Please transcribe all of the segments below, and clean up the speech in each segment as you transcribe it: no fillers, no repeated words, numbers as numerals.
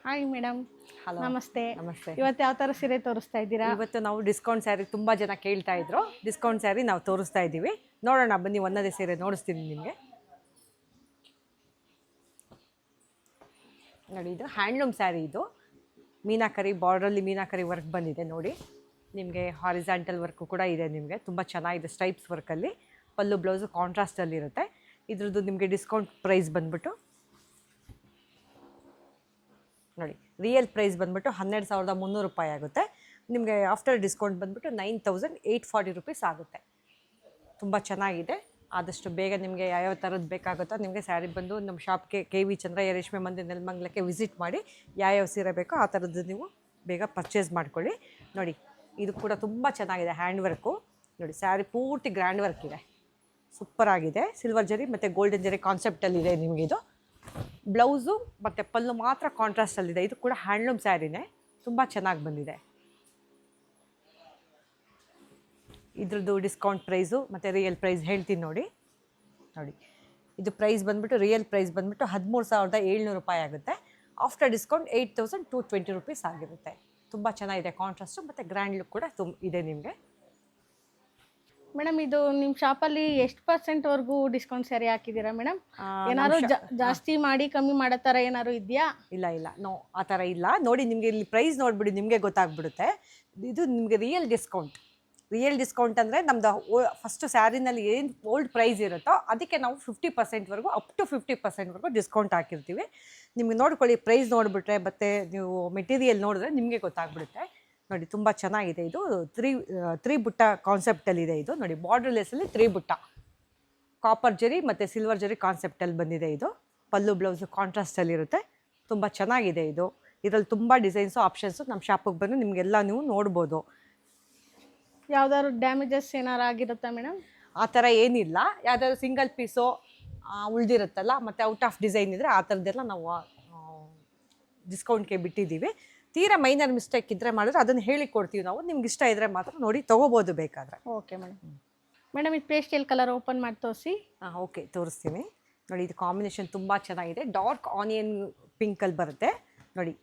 Hi madam. Hello ನಮಸ್ತೆ. ನಮಸ್ತೆ. ಇವತ್ತು ಯಾವ ಥರ ಸೀರೆ ತೋರಿಸ್ತಾ ಇದ್ದೀರಾ? ಇವತ್ತು ನಾವು ಡಿಸ್ಕೌಂಟ್ ಸ್ಯಾರಿ ತುಂಬ ಜನ ಕೇಳ್ತಾ ಇದ್ರು. ಡಿಸ್ಕೌಂಟ್ ಸ್ಯಾರಿ ನಾವು ತೋರಿಸ್ತಾ ಇದ್ದೀವಿ. ನೋಡೋಣ ಬನ್ನಿ, ಒಂದೊಂದೇ ಸೀರೆ ನೋಡಿಸ್ತೀನಿ ನಿಮಗೆ. ನೋಡಿ, ಇದು ಹ್ಯಾಂಡ್ಲೂಮ್ ಸ್ಯಾರಿ. ಇದು ಮೀನಾಕರಿ ಬಾರ್ಡ್ರಲ್ಲಿ ಮೀನಾಕರಿ ವರ್ಕ್ ಬಂದಿದೆ ನೋಡಿ. ನಿಮಗೆ ಹಾರಿಜಾಂಟಲ್ ವರ್ಕು ಕೂಡ ಇದೆ. ನಿಮಗೆ ತುಂಬ ಚೆನ್ನಾಗಿದೆ ಸ್ಟ್ರೈಪ್ಸ್ ವರ್ಕಲ್ಲಿ. ಪಲ್ಲು ಬ್ಲೌಸು ಕಾಂಟ್ರಾಸ್ಟಲ್ಲಿರುತ್ತೆ. ಇದ್ರದ್ದು ನಿಮಗೆ ಡಿಸ್ಕೌಂಟ್ ಪ್ರೈಸ್ ಬಂದ್ಬಿಟ್ಟು ನೋಡಿ, ರಿಯಲ್ ಪ್ರೈಸ್ ಬಂದ್ಬಿಟ್ಟು 12,300 ರೂಪಾಯಿ ಆಗುತ್ತೆ. ನಿಮಗೆ ಆಫ್ಟರ್ ಡಿಸ್ಕೌಂಟ್ ಬಂದ್ಬಿಟ್ಟು 9,840 ರುಪೀಸ್ ಆಗುತ್ತೆ. ತುಂಬ ಚೆನ್ನಾಗಿದೆ. ಆದಷ್ಟು ಬೇಗ ನಿಮಗೆ ಯಾವ್ಯಾವ ಥರದ್ದು ಬೇಕಾಗುತ್ತೋ ನಿಮಗೆ ಸ್ಯಾರಿ ಬಂದು ನಮ್ಮ ಶಾಪ್ಗೆ KV ಚಂದ್ರಯ್ಯ ರೇಷ್ಮೆ ಮಂದಿರ ನೆಲಮಂಗಲಕ್ಕೆ ವಿಸಿಟ್ ಮಾಡಿ ಯಾವ್ಯಾವ ಸೀರೆ ಬೇಕೋ ಆ ಥರದ್ದು ನೀವು ಬೇಗ ಪರ್ಚೇಸ್ ಮಾಡ್ಕೊಳ್ಳಿ. ನೋಡಿ, ಇದು ಕೂಡ ತುಂಬ ಚೆನ್ನಾಗಿದೆ. ಹ್ಯಾಂಡ್ ವರ್ಕು ನೋಡಿ, ಸ್ಯಾರಿ ಪೂರ್ತಿ ಗ್ರ್ಯಾಂಡ್ ವರ್ಕ್ ಇದೆ. ಸೂಪರ್ ಆಗಿದೆ. ಸಿಲ್ವರ್ ಜರಿ ಮತ್ತು ಗೋಲ್ಡನ್ ಜರಿ ಕಾನ್ಸೆಪ್ಟಲ್ಲಿದೆ ನಿಮಗಿದು. ಬ್ಲೌಸು ಮತ್ತು ಪಲ್ಲು ಮಾತ್ರ ಕಾಂಟ್ರಾಸ್ಟಲ್ಲಿದೆ. ಇದು ಕೂಡ ಹ್ಯಾಂಡ್ಲೂಮ್ ಸ್ಯಾರಿನೇ, ತುಂಬ ಚೆನ್ನಾಗಿ ಬಂದಿದೆ. ಇದ್ರದ್ದು ಡಿಸ್ಕೌಂಟ್ ಪ್ರೈಸು ಮತ್ತು ರಿಯಲ್ ಪ್ರೈಸ್ ಹೇಳ್ತೀನಿ ನೋಡಿ. ನೋಡಿ, ಇದು ಪ್ರೈಸ್ ಬಂದ್ಬಿಟ್ಟು ರಿಯಲ್ ಪ್ರೈಸ್ ಬಂದ್ಬಿಟ್ಟು 13,700 ರೂಪಾಯಿ ಆಗುತ್ತೆ. ಆಫ್ಟರ್ ಡಿಸ್ಕೌಂಟ್ 8,220 ರುಪೀಸ್ ಆಗಿರುತ್ತೆ. ತುಂಬ ಚೆನ್ನಾಗಿದೆ. ಕಾಂಟ್ರಾಸ್ಟು ಮತ್ತು ಗ್ರ್ಯಾಂಡ್ ಲುಕ್ ಕೂಡ ಇದೆ ನಿಮಗೆ. ಮೇಡಮ್, ಇದು ನಿಮ್ಮ ಶಾಪಲ್ಲಿ ಎಷ್ಟು ಪರ್ಸೆಂಟ್ವರೆಗೂ ಡಿಸ್ಕೌಂಟ್ ಸ್ಯಾರಿ ಹಾಕಿದ್ದೀರಾ ಮೇಡಮ್? ಏನಾದ್ರು ಜಾಸ್ತಿ ಮಾಡಿ ಕಮ್ಮಿ ಮಾಡೋ ಥರ ಏನಾದ್ರು ಇದೆಯಾ? ಇಲ್ಲ ನೋ, ಆ ಥರ ಇಲ್ಲ. ನೋಡಿ, ನಿಮಗೆ ಇಲ್ಲಿ ಪ್ರೈಸ್ ನೋಡಿಬಿಡಿ, ನಿಮಗೆ ಗೊತ್ತಾಗ್ಬಿಡುತ್ತೆ. ಇದು ನಿಮಗೆ ರಿಯಲ್ ಡಿಸ್ಕೌಂಟ್. ರಿಯಲ್ ಡಿಸ್ಕೌಂಟ್ ಅಂದರೆ ನಮ್ಮದು ಫಸ್ಟು ಸ್ಯಾರಿನಲ್ಲಿ ಏನು ಓಲ್ಡ್ ಪ್ರೈಸ್ ಇರುತ್ತೋ ಅದಕ್ಕೆ ನಾವು 50%ವರೆಗೂ ಅಪ್ ಟು 50%ವರೆಗೂ ಡಿಸ್ಕೌಂಟ್ ಹಾಕಿರ್ತೀವಿ. ನಿಮಗೆ ನೋಡ್ಕೊಳ್ಳಿ, ಪ್ರೈಸ್ ನೋಡಿಬಿಟ್ರೆ ಮತ್ತು ನೀವು ಮೆಟೀರಿಯಲ್ ನೋಡಿದ್ರೆ ನಿಮಗೆ ಗೊತ್ತಾಗ್ಬಿಡುತ್ತೆ. ನೋಡಿ, ತುಂಬ ಚೆನ್ನಾಗಿದೆ. ಇದು ತ್ರೀ ಬುಟ್ಟ ಕಾನ್ಸೆಪ್ಟಲ್ಲಿದೆ. ಇದು ನೋಡಿ, ಬಾರ್ಡರ್ ಲೆಸ್ಸಲ್ಲಿ 3 ಬುಟ್ಟ ಕಾಪರ್ ಜರಿ ಮತ್ತು ಸಿಲ್ವರ್ ಜರಿ ಕಾನ್ಸೆಪ್ಟಲ್ಲಿ ಬಂದಿದೆ. ಇದು ಪಲ್ಲು ಬ್ಲೌಸು ಕಾಂಟ್ರಾಸ್ಟಲ್ಲಿರುತ್ತೆ. ತುಂಬ ಚೆನ್ನಾಗಿದೆ. ಇದು ಇದರಲ್ಲಿ ತುಂಬ ಡಿಸೈನ್ಸು ಆಪ್ಷನ್ಸು ನಮ್ಮ ಶಾಪಿಗೆ ಬಂದು ನಿಮಗೆಲ್ಲ ನೀವು ನೋಡ್ಬೋದು. ಯಾವ್ದಾದ್ರು ಡ್ಯಾಮೇಜಸ್ ಏನಾರು ಆಗಿರುತ್ತಾ ಮೇಡಮ್? ಆ ಥರ ಏನಿಲ್ಲ. ಯಾವುದಾದ್ರು ಸಿಂಗಲ್ ಪೀಸು ಉಳಿದಿರುತ್ತಲ್ಲ ಮತ್ತು ಔಟ್ ಆಫ್ ಡಿಸೈನ್ ಇದ್ದರೆ ಆ ಥರದ್ದೆಲ್ಲ ನಾವು ಡಿಸ್ಕೌಂಟ್ಗೆ ಬಿಟ್ಟಿದ್ದೀವಿ. ತೀರಾ ಮೈನರ್ ಮಿಸ್ಟೇಕ್ ಇದ್ದರೆ ಮಾಡಿದ್ರೆ ಅದನ್ನು ಹೇಳಿ ಕೊಡ್ತೀವಿ ನಾವು. ನಿಮ್ಗೆ ಇಷ್ಟ ಇದ್ದರೆ ಮಾತ್ರ ನೋಡಿ ತೊಗೋಬೋದು ಬೇಕಾದರೆ. Okay madam. ಮೇಡಮ್, ಇದು ಪೇಸ್ಟಲ್ ಕಲರ್ ಓಪನ್ ಮಾಡಿ ತೋರಿಸಿ. ಓಕೆ, ತೋರಿಸ್ತೀನಿ ನೋಡಿ. ಇದು ಕಾಂಬಿನೇಷನ್ ತುಂಬ ಚೆನ್ನಾಗಿದೆ. ಡಾರ್ಕ್ ಆನಿಯನ್ ಪಿಂಕಲ್ಲಿ ಬರುತ್ತೆ ನೋಡಿ.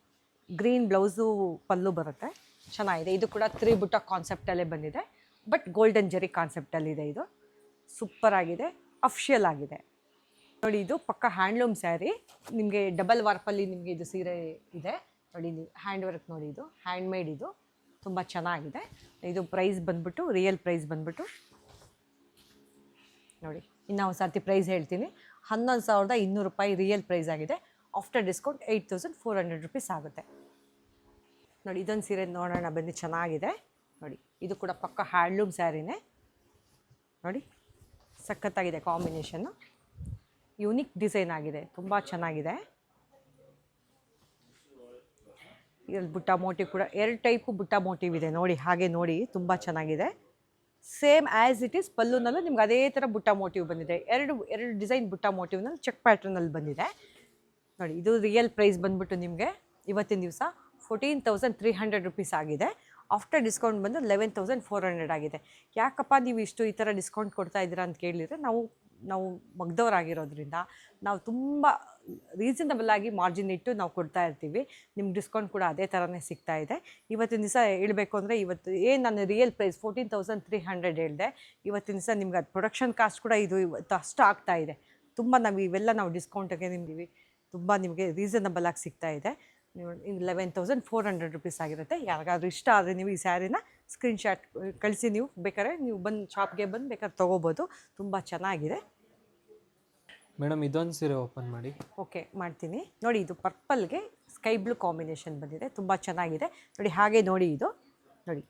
ಗ್ರೀನ್ ಬ್ಲೌಸು ಪಲ್ಲು ಬರುತ್ತೆ. ಚೆನ್ನಾಗಿದೆ. ಇದು ಕೂಡ 3 ಬುಟ್ಟ ಕಾನ್ಸೆಪ್ಟಲ್ಲೇ ಬಂದಿದೆ, ಬಟ್ ಗೋಲ್ಡನ್ ಜರಿ ಕಾನ್ಸೆಪ್ಟಲ್ಲಿದೆ. ಇದು ಸೂಪರ್ ಆಗಿದೆ. ಅಫಿಷಿಯಲ್ ಆಗಿದೆ ನೋಡಿ. ಇದು ಪಕ್ಕ ಹ್ಯಾಂಡ್ಲೂಮ್ ಸ್ಯಾರಿ. ನಿಮಗೆ ಡಬಲ್ ವಾರ್ಪಲ್ಲಿ ನಿಮಗೆ ಇದು ಸೀರೆ ಇದೆ ನೋಡಿ. ನೀವು ಹ್ಯಾಂಡ್ ವರ್ಕ್ ನೋಡಿ, ಇದು ಹ್ಯಾಂಡ್ ಮೇಡ್. ಇದು ತುಂಬ ಚೆನ್ನಾಗಿದೆ. ಇದು ಪ್ರೈಸ್ ಬಂದ್ಬಿಟ್ಟು ರಿಯಲ್ ಪ್ರೈಸ್ ಬಂದ್ಬಿಟ್ಟು ನೋಡಿ, ಇನ್ನು ಒಂದು ಸರ್ತಿ ಪ್ರೈಸ್ ಹೇಳ್ತೀನಿ. 11,200 ರೂಪಾಯಿ ರಿಯಲ್ ಪ್ರೈಸ್ ಆಗಿದೆ. ಆಫ್ಟರ್ ಡಿಸ್ಕೌಂಟ್ 8,400 ರುಪೀಸ್ ಆಗುತ್ತೆ. ನೋಡಿ, ಇದೊಂದು ಸೀರೆ ನೋಡೋಣ ಬನ್ನಿ. ಚೆನ್ನಾಗಿದೆ ನೋಡಿ. ಇದು ಕೂಡ ಪಕ್ಕ ಹ್ಯಾಂಡ್ಲೂಮ್ ಸ್ಯಾರಿನೇ ನೋಡಿ. ಸಖತ್ತಾಗಿದೆ ಕಾಂಬಿನೇಷನ್ನು. ಯೂನಿಕ್ ಡಿಸೈನ್ ಆಗಿದೆ. ತುಂಬ ಚೆನ್ನಾಗಿದೆ. ಇದರಲ್ಲಿ ಬುಟ್ಟ ಮೋಟಿವ್ ಕೂಡ 2 ಟೈಪು ಬುಟ್ಟ ಮೋಟಿವ್ ಇದೆ ನೋಡಿ. ಹಾಗೆ ನೋಡಿ, ತುಂಬ ಚೆನ್ನಾಗಿದೆ. ಸೇಮ್ ಆ್ಯಸ್ ಇಟ್ ಈಸ್ ಪಲ್ಲುನಲ್ಲೂ ನಿಮ್ಗೆ ಅದೇ ಥರ ಬುಟ್ಟ ಮೋಟಿವ್ ಬಂದಿದೆ. ಎರಡು ಡಿಸೈನ್ ಬುಟ್ಟ ಮೋಟಿವ್ನಲ್ಲಿ ಚೆಕ್ ಪ್ಯಾಟ್ರನಲ್ಲಿ ಬಂದಿದೆ ನೋಡಿ. ಇದು ರಿಯಲ್ ಪ್ರೈಸ್ ಬಂದ್ಬಿಟ್ಟು ನಿಮಗೆ ಇವತ್ತಿನ ದಿವಸ 14,300 ರುಪೀಸ್ ಆಗಿದೆ. ಆಫ್ಟರ್ ಡಿಸ್ಕೌಂಟ್ ಬಂದು 11,400 ಆಗಿದೆ. ಯಾಕಪ್ಪ ನೀವು ಇಷ್ಟು ಈ ಥರ ಡಿಸ್ಕೌಂಟ್ ಕೊಡ್ತಾ ಇದ್ದೀರಾ ಅಂತ ಕೇಳಿದರೆ, ನಾವು ಮಗ್ದವರಾಗಿರೋದ್ರಿಂದ ನಾವು ತುಂಬ ರೀಸನಬಲ್ ಆಗಿ ಮಾರ್ಜಿನ್ ಇಟ್ಟು ನಾವು ಕೊಡ್ತಾ ಇರ್ತೀವಿ. ನಿಮ್ಗೆ ಡಿಸ್ಕೌಂಟ್ ಕೂಡ ಅದೇ ಥರನೇ ಸಿಗ್ತಾ ಇದೆ. ಇವತ್ತಿನ ದಿವಸ ಹೇಳಬೇಕು ಅಂದರೆ, ಇವತ್ತು ಏನು ನಾನು ರಿಯಲ್ ಪ್ರೈಸ್ 14,300 ಹೇಳಿದೆ. ಇವತ್ತಿನ ದಿವಸ ನಿಮ್ಗೆ ಅದು ಪ್ರೊಡಕ್ಷನ್ ಕಾಸ್ಟ್ ಕೂಡ ಇದು ಇವತ್ತು ಅಷ್ಟು ಆಗ್ತಾ ಇದೆ. ತುಂಬ ಇವೆಲ್ಲ ನಾವು ಡಿಸ್ಕೌಂಟಿಗೆ ನಿಮಗೆ ತುಂಬ ನಿಮಗೆ ರೀಸನಬಲ್ ಆಗಿ ಸಿಗ್ತಾ ಇದೆ. ನೀವು 11,400 ರುಪೀಸ್ ಆಗಿರುತ್ತೆ. ಯಾರಿಗಾದ್ರೂ ಇಷ್ಟ ಆದರೆ ನೀವು ಈ ಸ್ಯಾರಿನ ಸ್ಕ್ರೀನ್ಶಾಟ್ ಕಳಿಸಿ, ನೀವು ಬೇಕಾದ್ರೆ ನೀವು ಬಂದು ಶಾಪ್ಗೆ ಬಂದು ಬೇಕಾದ್ರೆ ತೊಗೋಬೋದು. ತುಂಬ ಚೆನ್ನಾಗಿದೆ. ಮೇಡಮ್, ಇದೊಂದು ಸೀರೆ ಓಪನ್ ಮಾಡಿ. ಓಕೆ, ಮಾಡ್ತೀನಿ ನೋಡಿ. ಇದು ಪರ್ಪಲ್ಗೆ ಸ್ಕೈ ಬ್ಲೂ ಕಾಂಬಿನೇಷನ್ ಬಂದಿದೆ. ತುಂಬ ಚೆನ್ನಾಗಿದೆ ನೋಡಿ. ಹಾಗೆ ನೋಡಿ, ಇದು ನೋಡಿ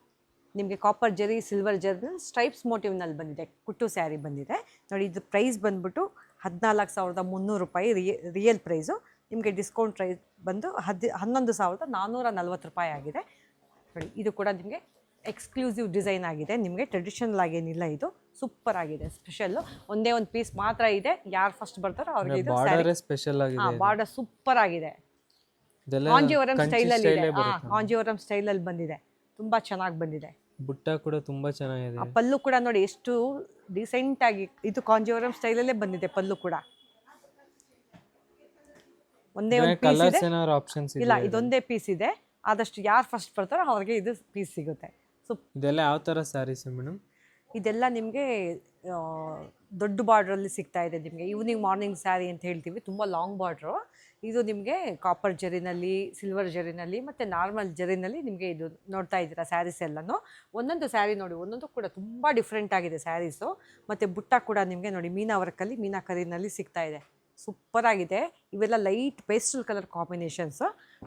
ನಿಮಗೆ ಕಾಪರ್ ಜರಿ ಸಿಲ್ವರ್ ಜರಿ ಸ್ಟ್ರೈಪ್ಸ್ ಮೋಟಿವ್ನಲ್ಲಿ ಬಂದಿದೆ. ಕುಟ್ಟು ಸ್ಯಾರಿ ಬಂದಿದೆ ನೋಡಿ. ಇದು ಪ್ರೈಸ್ ಬಂದ್ಬಿಟ್ಟು 14,300 ರೂಪಾಯಿ ರಿಯಲ್ ಪ್ರೈಸು. ನಿಮಗೆ ಡಿಸ್ಕೌಂಟ್ ಪ್ರೈಸ್ ಬಂದು 11,440 ರೂಪಾಯಿ ಆಗಿದೆ ನೋಡಿ. ಇದು ಕೂಡ ನಿಮಗೆ ಎಕ್ಸ್ಕ್ಲೂಸಿವ್ ಡಿಸೈನ್ ಆಗಿದೆ. ನಿಮಗೆ ಟ್ರೆಡಿಷನಲ್ ಆಗೇನಿಲ್ಲ. ಇದು ಸೂಪರ್ ಆಗಿದೆ. ಸ್ಪೆಷಲ್ಲು ಒಂದೇ ಒಂದು ಪೀಸ್ ಮಾತ್ರ ಇದೆ. ಯಾರು ಫಸ್ಟ್ ಬರ್ತಾರೋ ಅವ್ರಿಗೆ ಇದು ಸ್ಪೆಷಲ್ ಆಗಿದೆ. ಬಾರ್ಡರ್ ಸೂಪರ್ ಆಗಿದೆ. ಕಾಂಜೀವರಂ ಸ್ಟೈಲಲ್ಲಿ ಇದೆ. ಕಾಂಜೀವರಂ ಸ್ಟೈಲಲ್ಲಿ ಬಂದಿದೆ. ತುಂಬ ಚೆನ್ನಾಗಿ ಬಂದಿದೆ. ಬುಟ್ಟ ಕೂಡ ತುಂಬ ಚೆನ್ನಾಗಿದೆ. ಪಲ್ಲು ಕೂಡ ನೋಡಿ ಎಷ್ಟು ಡೀಸೆಂಟಾಗಿ. ಇದು ಕಾಂಜೀವರಂ ಸ್ಟೈಲಲ್ಲೇ ಬಂದಿದೆ ಪಲ್ಲು ಕೂಡ. ಒಂದೇ ಒಂದು ಪೀಸ್ ಕಲರ್ಸ್ ಇದೆ. ಏನಾದ್ರು ಆಪ್ಷನ್ಸ್ ಇಲ್ಲ, ಇದೆ? ಇದೊಂದೇ ಪೀಸ್ ಇದೆ. ಆದಷ್ಟು ಯಾರು ಫಸ್ಟ್ ಬರ್ತಾರೋ ಅವ್ರಿಗೆ ಇದು ಪೀಸ್ ಸಿಗುತ್ತೆ. ಸೊ ಇದೆಲ್ಲ ಯಾವ ಥರ ಸ್ಯಾರೀಸ್ ಮೇಡಮ್? ಇದೆಲ್ಲ ನಿಮಗೆ ದೊಡ್ಡ ಬಾರ್ಡ್ರಲ್ಲಿ ಸಿಗ್ತಾ ಇದೆ ನಿಮಗೆ. ಈವ್ನಿಂಗ್ ಮಾರ್ನಿಂಗ್ ಸ್ಯಾರಿ ಅಂತ ಹೇಳ್ತೀವಿ, ತುಂಬ ಲಾಂಗ್ ಬಾರ್ಡ್ರು. ಇದು ನಿಮಗೆ ಕಾಪರ್ ಜರಿನಲ್ಲಿ, ಸಿಲ್ವರ್ ಜರಿನಲ್ಲಿ ಮತ್ತು ನಾರ್ಮಲ್ ಜರಿನಲ್ಲಿ ನಿಮಗೆ ಇದು ನೋಡ್ತಾ ಇದ್ದೀರಾ ಸ್ಯಾರೀಸ್ ಎಲ್ಲನೂ. ಒಂದೊಂದು ಸ್ಯಾರಿ ನೋಡಿ, ಒಂದೊಂದು ಕೂಡ ತುಂಬ ಡಿಫ್ರೆಂಟ್ ಆಗಿದೆ ಸ್ಯಾರೀಸು. ಮತ್ತು ಬುಟ್ಟ ಕೂಡ ನಿಮಗೆ ನೋಡಿ ಮೀನಾ ವರ್ಕಲ್ಲಿ, ಮೀನಾಕರಿನಲ್ಲಿ ಸಿಗ್ತಾ ಇದೆ. ಸೂಪರ್ ಆಗಿದೆ. ಇವೆಲ್ಲ ಲೈಟ್ ಪೇಸ್ಟಲ್ ಕಲರ್ ಕಾಂಬಿನೇಷನ್ಸ್.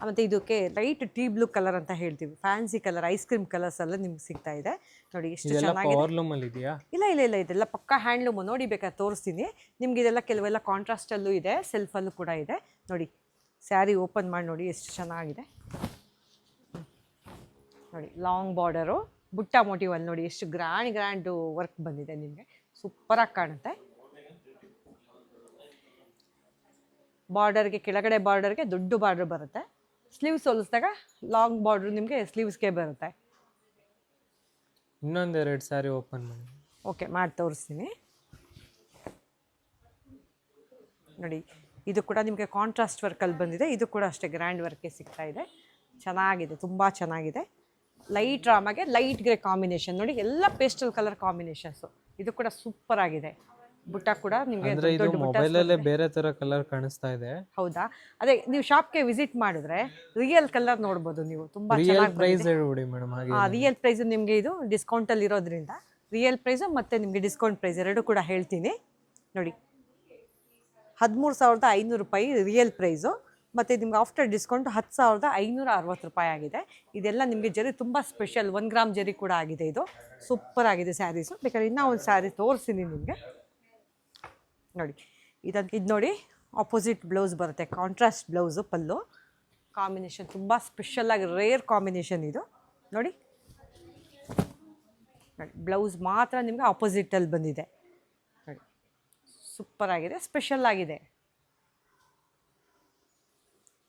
ಮತ್ತು ಇದಕ್ಕೆ ಲೈಟ್ ಟೀ ಬ್ಲೂ ಕಲರ್ ಅಂತ ಹೇಳ್ತೀವಿ, fancy colour, ice cream colours ಎಲ್ಲ ನಿಮ್ಗೆ ಸಿಗ್ತಾ ಇದೆ ನೋಡಿ. ಎಷ್ಟು ಚೆನ್ನಾಗಿದೆ. ಪವರ್ಲೂಮಲ್ಲಿ ಇದೆಯಾ? ಇಲ್ಲ ಇಲ್ಲ ಇಲ್ಲ, ಇದೆಲ್ಲ ಪಕ್ಕಾ ಹ್ಯಾಂಡ್ಲೂಮು. ನೋಡಿ ಬೇಕಾದ್ರೆ ತೋರಿಸ್ತೀನಿ ನಿಮ್ಗೆ. ಇದೆಲ್ಲ ಕೆಲವೆಲ್ಲ ಕಾಂಟ್ರಾಸ್ಟಲ್ಲೂ ಇದೆ, ಸೆಲ್ಫಲ್ಲೂ ಕೂಡ ಇದೆ ನೋಡಿ. ಸ್ಯಾರಿ ಓಪನ್ ಮಾಡಿ ನೋಡಿ ಎಷ್ಟು ಚೆನ್ನಾಗಿದೆ ನೋಡಿ. ಲಾಂಗ್ ಬಾರ್ಡರು, ಬುಟ್ಟ ಮೋಟಿವ್ ಅಲ್ಲಿ ನೋಡಿ ಎಷ್ಟು ಗ್ರ್ಯಾಂಡು ವರ್ಕ್ ಬಂದಿದೆ ನಿಮಗೆ. ಸೂಪರಾಗಿ ಕಾಣುತ್ತೆ. ಬಾರ್ಡರ್ಗೆ, ಕೆಳಗಡೆ ಬಾರ್ಡರ್ಗೆ ದೊಡ್ಡ ಬಾರ್ಡರ್ ಬರುತ್ತೆ. ಸ್ಲೀವ್ಸ್ ಹೊಲಿಸಿದಾಗ ಲಾಂಗ್ ಬಾರ್ಡ್ರ್ ನಿಮಗೆ ಸ್ಲೀವ್ಸ್ಗೆ ಬರುತ್ತೆ. ಇನ್ನೊಂದೆರಡು ಸ್ಯಾರಿ ಓಪನ್ ಮಾಡಿ. ಓಕೆ, ಮಾಡಿ ತೋರಿಸ್ತೀನಿ ನೋಡಿ. ಇದು ಕೂಡ ನಿಮಗೆ ಕಾಂಟ್ರಾಸ್ಟ್ ವರ್ಕಲ್ಲಿ ಬಂದಿದೆ. ಇದು ಕೂಡ ಅಷ್ಟೇ ಗ್ರ್ಯಾಂಡ್ ವರ್ಕೆ ಸಿಗ್ತಾ ಇದೆ. ಚೆನ್ನಾಗಿದೆ, ತುಂಬ ಚೆನ್ನಾಗಿದೆ. ಲೈಟ್ ರಾಮಗೆ ಲೈಟ್ ಗ್ರೇ ಕಾಂಬಿನೇಷನ್ ನೋಡಿ. ಎಲ್ಲ ಪೇಸ್ಟಲ್ ಕಲರ್ ಕಾಂಬಿನೇಷನ್ಸು. ಇದು ಕೂಡ ಸೂಪರ್ ಆಗಿದೆ. ಬುಟ್ಟ ಕೂಡ ನಿಮಗೆ ಅಂದ್ರೆ ಇದು ಮೊಬೈಲಲ್ಲೇ ಬೇರೆ ತರ ಕಲರ್ ಕಾಣಿಸ್ತಾ ಇದೆ. ಹೌದಾ? ಅದೇ ನೀವು ಶಾಪ್ಗೆ ವಿಸಿಟ್ ಮಾಡಿದ್ರೆ ರಿಯಲ್ ಕಲರ್ ನೋಡ್ಬೋದು ನೀವು. ತುಂಬಾ ಚೆನ್ನಾಗಿ ಪ್ರೈಸ್ ಹೇಳ್ಬಿಡಿ ಮೇಡಮ್. ಹಾಗೆ ರಿಯಲ್ ಪ್ರೈಸ್ ನಿಮಗೆ ಇದು ಡಿಸ್ಕೌಂಟಲ್ಲಿ ಇರೋದ್ರಿಂದ ರಿಯಲ್ ಪ್ರೈಸು ಮತ್ತು ನಿಮಗೆ ಡಿಸ್ಕೌಂಟ್ ಪ್ರೈಸ್ ಎರಡು ಕೂಡ ಹೇಳ್ತೀನಿ ನೋಡಿ. 13,500 ರೂಪಾಯಿ ರಿಯಲ್ ಪ್ರೈಸು. ಮತ್ತು ನಿಮ್ಗೆ ಆಫ್ಟರ್ ಡಿಸ್ಕೌಂಟ್ 10,560 ರೂಪಾಯಿ ಆಗಿದೆ. ಇದೆಲ್ಲ ನಿಮಗೆ ಜರಿ ತುಂಬ ಸ್ಪೆಷಲ್, 1 ಗ್ರಾಮ್ ಜರಿ ಕೂಡ ಆಗಿದೆ. ಇದು ಸೂಪರ್ ಆಗಿದೆ ಸ್ಯಾರೀಸು. ಬೇಕಾದ್ರೆ ಇನ್ನೂ ಒಂದು ಸ್ಯಾರಿ ತೋರಿಸ್ತೀನಿ ನಿಮಗೆ ನೋಡಿ. ಇದು ನೋಡಿ, ಆಪೋಸಿಟ್ ಬ್ಲೌಸ್ ಬರುತ್ತೆ, ಕಾಂಟ್ರಾಸ್ಟ್ ಬ್ಲೌಸು, ಪಲ್ಲು ಕಾಂಬಿನೇಷನ್ ತುಂಬ ಸ್ಪೆಷಲಾಗಿ ರೇರ್ ಕಾಂಬಿನೇಷನ್ ಇದು ನೋಡಿ. ನೋಡಿ ಬ್ಲೌಸ್ ಮಾತ್ರ ನಿಮಗೆ ಆಪೋಸಿಟಲ್ಲಿ ಬಂದಿದೆ ನೋಡಿ. ಸೂಪರ್ ಆಗಿದೆ, ಸ್ಪೆಷಲ್ ಆಗಿದೆ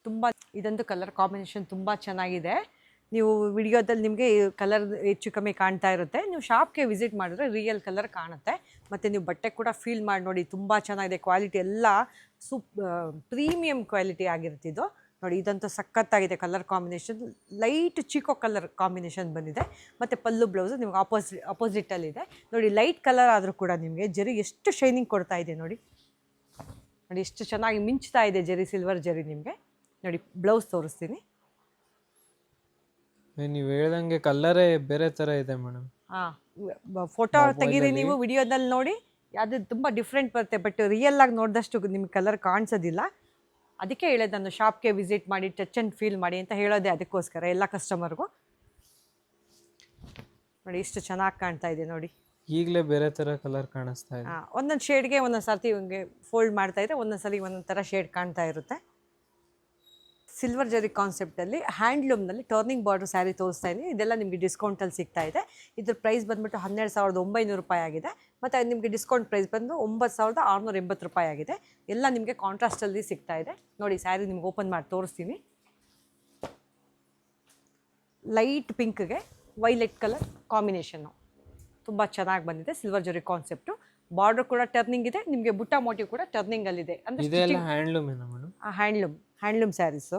ತುಂಬ. ಇದಂತೂ ಕಲರ್ ಕಾಂಬಿನೇಷನ್ ತುಂಬ ಚೆನ್ನಾಗಿದೆ. ನೀವು ವಿಡಿಯೋದಲ್ಲಿ ನಿಮಗೆ ಕಲರ್ ಹೆಚ್ಚು ಕಮ್ಮಿ ಕಾಣ್ತಾ ಇರುತ್ತೆ. ನೀವು ಶಾಪ್ಗೆ ವಿಸಿಟ್ ಮಾಡಿದ್ರೆ ರಿಯಲ್ ಕಲರ್ ಕಾಣುತ್ತೆ. ಮತ್ತು ನೀವು ಬಟ್ಟೆ ಕೂಡ ಫೀಲ್ ಮಾಡಿ ನೋಡಿ, ತುಂಬ ಚೆನ್ನಾಗಿದೆ. ಕ್ವಾಲಿಟಿ ಎಲ್ಲ ಪ್ರೀಮಿಯಂ ಕ್ವಾಲಿಟಿ ಆಗಿರ್ತಿದ್ದು ನೋಡಿ. ಇದಂತೂ ಸಖತ್ತಾಗಿದೆ colour combination. Light chikoo colour combination ಬಂದಿದೆ. ಮತ್ತು ಪಲ್ಲು ಬ್ಲೌಸು ನಿಮ್ಗೆ ಅಪೋಸಿಟಲ್ಲಿದೆ ನೋಡಿ. ಲೈಟ್ ಕಲರ್ ಆದರೂ ಕೂಡ ನಿಮಗೆ ಜರಿ ಎಷ್ಟು ಶೈನಿಂಗ್ ಕೊಡ್ತಾ ಇದೆ ನೋಡಿ. ನೋಡಿ ಎಷ್ಟು ಚೆನ್ನಾಗಿ ಮಿಂಚ್ತಾ ಇದೆ ಜರಿ, ಸಿಲ್ವರ್ ಜರಿ ನಿಮಗೆ ನೋಡಿ. ಬ್ಲೌಸ್ ತೋರಿಸ್ತೀನಿ. ನೀವು ಹೇಳ್ದಂಗೆ ಕಲ್ಲರೇ ಬೇರೆ ಥರ ಇದೆ ಮೇಡಮ್. ಹಾಂ, ಫೋಟೋ ತೆಗೀರಿ ನೀವು, ವಿಡಿಯೋದಲ್ಲಿ ನೋಡಿ ಅದು ತುಂಬ ಡಿಫ್ರೆಂಟ್ ಬರುತ್ತೆ. ಬಟ್ ರಿಯಲ್ ಆಗಿ ನೋಡಿದಷ್ಟು ನಿಮ್ಗೆ ಕಲರ್ ಕಾಣಿಸೋದಿಲ್ಲ. ಅದಕ್ಕೆ ಹೇಳೋದು ನಾನು, ಶಾಪ್ಗೆ ವಿಸಿಟ್ ಮಾಡಿ ಟಚ್ ಆ್ಯಂಡ್ ಫೀಲ್ ಮಾಡಿ ಅಂತ ಹೇಳೋದೇ ಅದಕ್ಕೋಸ್ಕರ ಎಲ್ಲ ಕಸ್ಟಮರ್ಗೂ. ನೋಡಿ ಎಷ್ಟು ಚೆನ್ನಾಗಿ ಕಾಣ್ತಾ ಇದೆ ನೋಡಿ. ಈಗಲೇ ಬೇರೆ ಥರ ಕಲರ್ ಕಾಣಿಸ್ತಾ ಇದೆ. ಹಾಂ, ಒಂದೊಂದು ಶೇಡ್ಗೆ ಒಂದೊಂದು ಸರ್ತಿ ಹಿಂಗೆ ಫೋಲ್ಡ್ ಮಾಡ್ತಾ ಇದ್ರೆ ಒಂದೊಂದು ಸಲ ಒಂದೊಂದು ಥರ ಶೇಡ್ ಕಾಣ್ತಾ ಇರುತ್ತೆ. ಸಿಲ್ವರ್ ಜರಿ ಕಾನ್ಸೆಪ್ಟಲ್ಲಿ ಹ್ಯಾಂಡ್ಲೂಮ್ನಲ್ಲಿ ಟರ್ನಿಂಗ್ ಬಾರ್ಡ್ರ್ ಸ್ಯಾರಿ ತೋರಿಸ್ತಾ ಇದ್ದೀನಿ. ಇದೆಲ್ಲ ನಿಮಗೆ ಡಿಸ್ಕೌಂಟಲ್ಲಿ ಸಿಗ್ತಾ ಇದೆ. ಇದ್ರ ಪ್ರೈಸ್ ಬಂದುಬಿಟ್ಟು 12,900 ರೂಪಾಯಿ ಆಗಿದೆ. ಮತ್ತು ನಿಮಗೆ ಡಿಸ್ಕೌಂಟ್ ಪ್ರೈಸ್ ಬಂದು 9,680 ರೂಪಾಯಿ ಆಗಿದೆ. ಎಲ್ಲ ನಿಮಗೆ ಕಾಂಟ್ರಾಸ್ಟಲ್ಲಿ ಸಿಗ್ತಾ ಇದೆ ನೋಡಿ. ಸ್ಯಾರಿ ನಿಮ್ಗೆ ಓಪನ್ ಮಾಡಿ ತೋರಿಸ್ತೀನಿ. ಲೈಟ್ ಪಿಂಕ್ಗೆ ವೈಲೆಟ್ ಕಲರ್ ಕಾಂಬಿನೇಷನ್ನು ತುಂಬ ಚೆನ್ನಾಗಿ ಬಂದಿದೆ. ಸಿಲ್ವರ್ ಜರಿ ಕಾನ್ಸೆಪ್ಟು. ಬಾರ್ಡರ್ ಕೂಡ ಟರ್ನಿಂಗ್ ಇದೆ. ನಿಮಗೆ ಬುಟ್ಟ ಮೋಟಿವ್ ಕೂಡ ಟರ್ನಿಂಗಲ್ಲಿದೆ. ಅಂದರೆ ಹ್ಯಾಂಡ್ಲೂಮ್ ಏನೋ ಮೇಡಮ್? ಹ್ಯಾಂಡ್ಲೂಮ್ ಸ್ಯಾರೀಸು,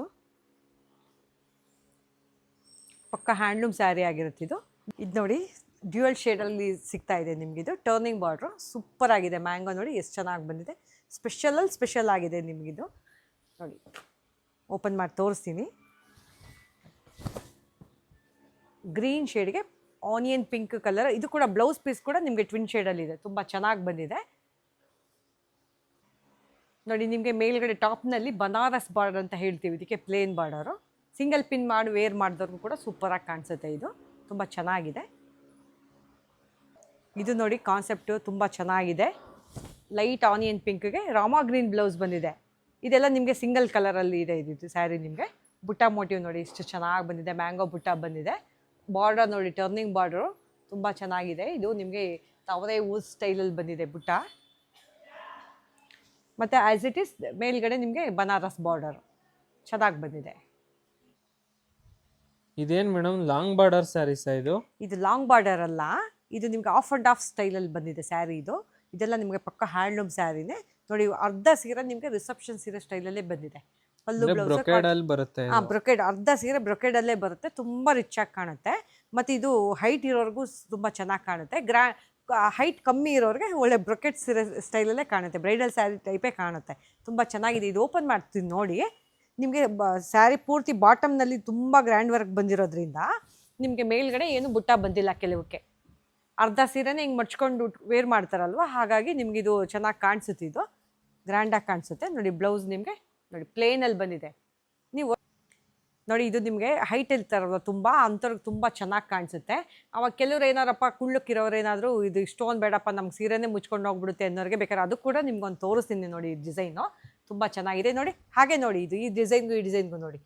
ಪಕ್ಕ ಹ್ಯಾಂಡ್ಲೂಮ್ ಸ್ಯಾರಿ ಆಗಿರುತ್ತೆ ಇದು. ಇದು ನೋಡಿ ಡ್ಯೂಯಲ್ ಶೇಡಲ್ಲಿ ಸಿಗ್ತಾ ಇದೆ ನಿಮಗಿದು. ಟರ್ನಿಂಗ್ ಬಾರ್ಡ್ರು ಸೂಪರ್ ಆಗಿದೆ. ಮ್ಯಾಂಗೋ ನೋಡಿ ಎಷ್ಟು ಚೆನ್ನಾಗಿ ಬಂದಿದೆ. ಸ್ಪೆಷಲ್ ಆಗಿದೆ ನಿಮಗಿದು ನೋಡಿ. ಓಪನ್ ಮಾಡಿ ತೋರಿಸ್ತೀನಿ. ಗ್ರೀನ್ ಶೇಡ್ಗೆ ಆನಿಯನ್ ಪಿಂಕ್ ಕಲರ್. ಇದು ಕೂಡ ಬ್ಲೌಸ್ ಪೀಸ್ ಕೂಡ ನಿಮಗೆ ಟ್ವಿನ್ ಶೇಡಲ್ಲಿದೆ. ತುಂಬ ಚೆನ್ನಾಗಿ ಬಂದಿದೆ ನೋಡಿ. ನಿಮಗೆ ಮೇಲ್ಗಡೆ ಟಾಪ್ನಲ್ಲಿ ಬನಾರಸ್ ಬಾರ್ಡರ್ ಅಂತ ಹೇಳ್ತೀವಿ. ಇದಕ್ಕೆ ಪ್ಲೇನ್ ಬಾರ್ಡರು. ಸಿಂಗಲ್ ಪಿನ್ ಮಾಡಿ ವೇರ್ ಮಾಡಿದವ್ರಿಗೂ ಕೂಡ ಸೂಪರಾಗಿ ಕಾಣಿಸುತ್ತೆ. ಇದು ತುಂಬ ಚೆನ್ನಾಗಿದೆ. ಇದು ನೋಡಿ ಕಾನ್ಸೆಪ್ಟು ತುಂಬ ಚೆನ್ನಾಗಿದೆ. ಲೈಟ್ ಆನಿಯನ್ ಪಿಂಕ್ಗೆ ರಾಮಾ ಗ್ರೀನ್ ಬ್ಲೌಸ್ ಬಂದಿದೆ. ಇದೆಲ್ಲ ನಿಮಗೆ ಸಿಂಗಲ್ ಕಲರಲ್ಲಿ ಇದೆ. ಇದು ಸ್ಯಾರಿ ನಿಮಗೆ ಬುಟ್ಟ ಮೋಟಿವ್ ನೋಡಿ ಎಷ್ಟು ಚೆನ್ನಾಗಿ ಬಂದಿದೆ. ಮ್ಯಾಂಗೋ ಬುಟ್ಟ ಬಂದಿದೆ. ಬಾರ್ಡರ್ ನೋಡಿ ಟರ್ನಿಂಗ್ ಬಾರ್ಡರು ತುಂಬ ಚೆನ್ನಾಗಿದೆ. ಇದು ನಿಮಗೆ ತವರೆ ಊಸ್ ಸ್ಟೈಲಲ್ಲಿ ಬಂದಿದೆ ಬುಟ್ಟ. ಮತ್ತು ಆ್ಯಸ್ ಇಟ್ ಈಸ್ ಮೇಲ್ಗಡೆ ನಿಮಗೆ ಬನಾರಸ್ ಬಾರ್ಡರ್ ಚೆನ್ನಾಗಿ ಬಂದಿದೆ. ಇದೇನು ಮೇಡಮ್ ಲಾಂಗ್ ಬಾರ್ಡರ್ ಸ್ಯಾರೀಸಾ ಇದು? ಇದು ಲಾಂಗ್ ಬಾರ್ಡರ್ ಅಲ್ಲ, ಇದು ನಿಮಗೆ ಆಫ್ ಆ್ಯಂಡ್ ಆಫ್ ಸ್ಟೈಲಲ್ಲಿ ಬಂದಿದೆ ಸ್ಯಾರಿ ಇದು. ಇದೆಲ್ಲ ನಿಮಗೆ ಪಕ್ಕ ಹ್ಯಾಂಡ್ಲೂಮ್ ಸ್ಯಾರಿನೇ ನೋಡಿ. ಅರ್ಧ ಸೀರೆ ನಿಮಗೆ ರಿಸೆಪ್ಷನ್ ಸೀರೆ ಸ್ಟೈಲಲ್ಲೇ ಬಂದಿದೆ. ಪಲ್ಲು ಬ್ಲೌಸ್ ಬ್ರೊಕೇಡ್ ಅಲ್ಲಿ ಬರುತ್ತೆ ಹಾಂ ಬ್ರೊಕೇಡ್, ಅರ್ಧ ಸೀರೆ ಬ್ರೊಕೇಡಲ್ಲೇ ಬರುತ್ತೆ, ತುಂಬ ರಿಚ್ ಆಗಿ ಕಾಣುತ್ತೆ. ಮತ್ತು ಇದು ಹೈಟ್ ಇರೋರ್ಗೂ ತುಂಬ ಚೆನ್ನಾಗಿ ಕಾಣುತ್ತೆ. ಹೈಟ್ ಕಮ್ಮಿ ಇರೋರಿಗೆ ಒಳ್ಳೆ ಬ್ರೊಕೆಟ್ ಸೀರೆ ಸ್ಟೈಲಲ್ಲೇ ಕಾಣುತ್ತೆ, ಬ್ರೈಡಲ್ ಸ್ಯಾರಿ ಟೈಪೇ ಕಾಣುತ್ತೆ, ತುಂಬ ಚೆನ್ನಾಗಿದೆ. ಇದು ಓಪನ್ ಮಾಡ್ತೀನಿ ನೋಡಿ. ನಿಮಗೆ ಸ್ಯಾರಿ ಪೂರ್ತಿ ಬಾಟಮ್ನಲ್ಲಿ ತುಂಬ ಗ್ರ್ಯಾಂಡ್ ವರ್ಕ್ ಬಂದಿರೋದ್ರಿಂದ ನಿಮಗೆ ಮೇಲ್ಗಡೆ ಏನು ಬುಟ್ಟ ಬಂದಿಲ್ಲ ಕೆಲವಕ್ಕೆ. ಅರ್ಧ ಸೀರೆನೇ ಹಿಂಗೆ ಮಡ್ಚ್ಕೊಂಡು ವೇರ್ ಮಾಡ್ತಾರಲ್ವ, ಹಾಗಾಗಿ ನಿಮ್ಗೆ ಇದು ಚೆನ್ನಾಗಿ ಕಾಣಿಸುತ್ತೆ, ಇದು ಗ್ರ್ಯಾಂಡಾಗಿ ಕಾಣಿಸುತ್ತೆ. ನೋಡಿ ಬ್ಲೌಸ್ ನಿಮಗೆ ನೋಡಿ ಪ್ಲೇನಲ್ಲಿ ಬಂದಿದೆ. ನೀವು ನೋಡಿ ಇದು ನಿಮಗೆ ಹೈಟ್ ಇರ್ತಾರಲ್ವ ತುಂಬ, ಅಂಥವ್ರಿಗೆ ತುಂಬ ಚೆನ್ನಾಗಿ ಕಾಣಿಸುತ್ತೆ. ಅವಾಗ ಕೆಲವ್ರು ಏನಾರಪ್ಪ ಕುಳ್ಳಕ್ಕಿರೋರು ಏನಾದರೂ ಇದು ಇಷ್ಟೊಂದು ಬೇಡಪ್ಪ ನಮ್ಗೆ ಸೀರೆನೇ ಮುಚ್ಕೊಂಡು ಹೋಗ್ಬಿಡುತ್ತೆ ಅನ್ನೋರಿಗೆ ಬೇಕಾದ್ರೆ ಅದು ಕೂಡ ನಿಮ್ಗೊಂದು ತೋರಿಸ್ತೀನಿ ನೋಡಿ. ಈ ಡಿಸೈನು ತುಂಬ ಚೆನ್ನಾಗಿದೆ ನೋಡಿ. ಹಾಗೆ ನೋಡಿ ಇದು ಈ ಡಿಸೈನ್ಗೂ ನೋಡಿ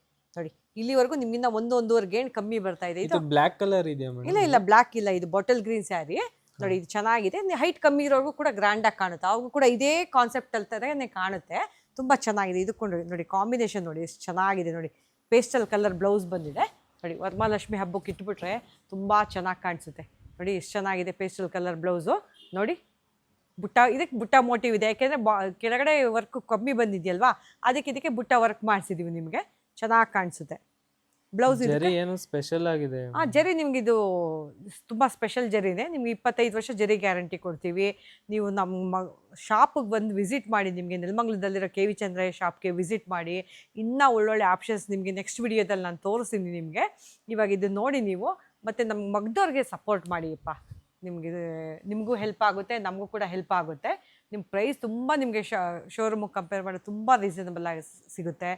ಇಲ್ಲಿವರೆಗೂ ನಿಮ್ಗಿಂತ ಒಂದೂವರೆ ಗೇಣ್ ಕಮ್ಮಿ ಬರ್ತಾ ಇದೆ. ಇದು ಬ್ಲ್ಯಾಕ್ ಕಲರ್ ಇದೆಯಾ ಮೇಡಮ್? ಇಲ್ಲ ಬ್ಲ್ಯಾಕ್ ಇಲ್ಲ, ಇದು ಬಾಟಲ್ ಗ್ರೀನ್ ಸ್ಯಾರಿ ನೋಡಿ. ಇದು ಚೆನ್ನಾಗಿದೆ. ಹೈಟ್ ಕಮ್ಮಿ ಇರೋರ್ಗೂ ಕೂಡ ಗ್ರ್ಯಾಂಡಾಗಿ ಕಾಣುತ್ತೆ, ಅವ್ರಿಗೂ ಕೂಡ ಇದೇ ಕಾನ್ಸೆಪ್ಟ್ ಅಲ್ತಾನೆ ಕಾಣುತ್ತೆ, ತುಂಬ ಚೆನ್ನಾಗಿದೆ. ಇದಕ್ಕೂ ನೋಡಿ ಕಾಂಬಿನೇಷನ್ ನೋಡಿ ಎಷ್ಟು ಚೆನ್ನಾಗಿದೆ ನೋಡಿ. ಪೇಸ್ಟಲ್ ಕಲರ್ ಬ್ಲೌಸ್ ಬಂದಿದೆ ನೋಡಿ. ವರಮಹಾಲಕ್ಷ್ಮಿ ಹಬ್ಬಕ್ಕೆ ಇಟ್ಬಿಟ್ರೆ ತುಂಬ ಚೆನ್ನಾಗಿ ಕಾಣಿಸುತ್ತೆ ನೋಡಿ, ಎಷ್ಟು ಚೆನ್ನಾಗಿದೆ ಪೇಸ್ಟಲ್ ಕಲರ್ ಬ್ಲೌಸು ನೋಡಿ. ಇದಕ್ಕೆ ಬುಟ್ಟ ಮೋಟಿವ್ ಇದೆ, ಯಾಕೆಂದರೆ ಕೆಳಗಡೆ ವರ್ಕ್ ಕಮ್ಮಿ ಬಂದಿದೆಯಲ್ವಾ, ಇದಕ್ಕೆ ಬುಟ್ಟ ವರ್ಕ್ ಮಾಡಿಸಿದ್ದೀವಿ, ನಿಮಗೆ ಚೆನ್ನಾಗಿ ಕಾಣಿಸುತ್ತೆ. ಬ್ಲೌಸ್ ಏನು ಸ್ಪೆಷಲ್ ಆಗಿದೆ? ಜರಿ ನಿಮ್ಗೆ ಇದು ತುಂಬ ಸ್ಪೆಷಲ್ ಜರಿ ಇದೆ. ನಿಮ್ಗೆ 25 ವರ್ಷ ಜರಿ ಗ್ಯಾರಂಟಿ ಕೊಡ್ತೀವಿ. ನೀವು ನಮ್ಮ ಶಾಪಿಗೆ ಬಂದು ವಿಸಿಟ್ ಮಾಡಿ, ನಿಮಗೆ ನೆಲಮಂಗಲದಲ್ಲಿರೋ ಕೆ ವಿ ಚಂದ್ರಯ್ಯ ಶಾಪ್ಗೆ ವಿಸಿಟ್ ಮಾಡಿ. ಇನ್ನೂ ಒಳ್ಳೊಳ್ಳೆ ಆಪ್ಷನ್ಸ್ ನಿಮಗೆ ನೆಕ್ಸ್ಟ್ ವಿಡಿಯೋದಲ್ಲಿ ನಾನು ತೋರಿಸ್ತೀನಿ ನಿಮಗೆ. ಇವಾಗ ಇದು ನೋಡಿ ನೀವು, ಮತ್ತು ನಮ್ಮ ಮಗ್ದವ್ರಿಗೆ ಸಪೋರ್ಟ್ ಮಾಡಿಯಪ್ಪ, ನಿಮಗೂ ಹೆಲ್ಪ್ ಆಗುತ್ತೆ, ನಮಗೂ ಕೂಡ ಹೆಲ್ಪ್ ಆಗುತ್ತೆ. ನಿಮ್ಮ ಪ್ರೈಸ್ ತುಂಬ ನಿಮಗೆ ಶೋರೂಮಿಗೆ ಕಂಪೇರ್ ಮಾಡಿ ತುಂಬ ರೀಸನಬಲ್ ಆಗಿ ಸಿಗುತ್ತೆ.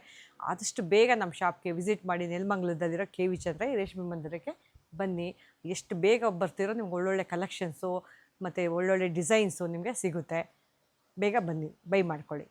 ಆದಷ್ಟು ಬೇಗ ನಮ್ಮ ಶಾಪ್ಗೆ ವಿಸಿಟ್ ಮಾಡಿ. ನೆಲಮಂಗಲದಲ್ಲಿರೋ ಕೆ ವಿ ಚಂದ್ರಯ್ಯ ರೇಷ್ಮೆ ಮಂದಿರಕ್ಕೆ ಬನ್ನಿ. ಎಷ್ಟು ಬೇಗ ಬರ್ತಿರೋ ನಿಮ್ಗೆ ಒಳ್ಳೊಳ್ಳೆ ಕಲೆಕ್ಷನ್ಸು ಮತ್ತು ಒಳ್ಳೊಳ್ಳೆ ಡಿಸೈನ್ಸು ನಿಮಗೆ ಸಿಗುತ್ತೆ. ಬೇಗ ಬನ್ನಿ, ಬೈ ಮಾಡ್ಕೊಳ್ಳಿ.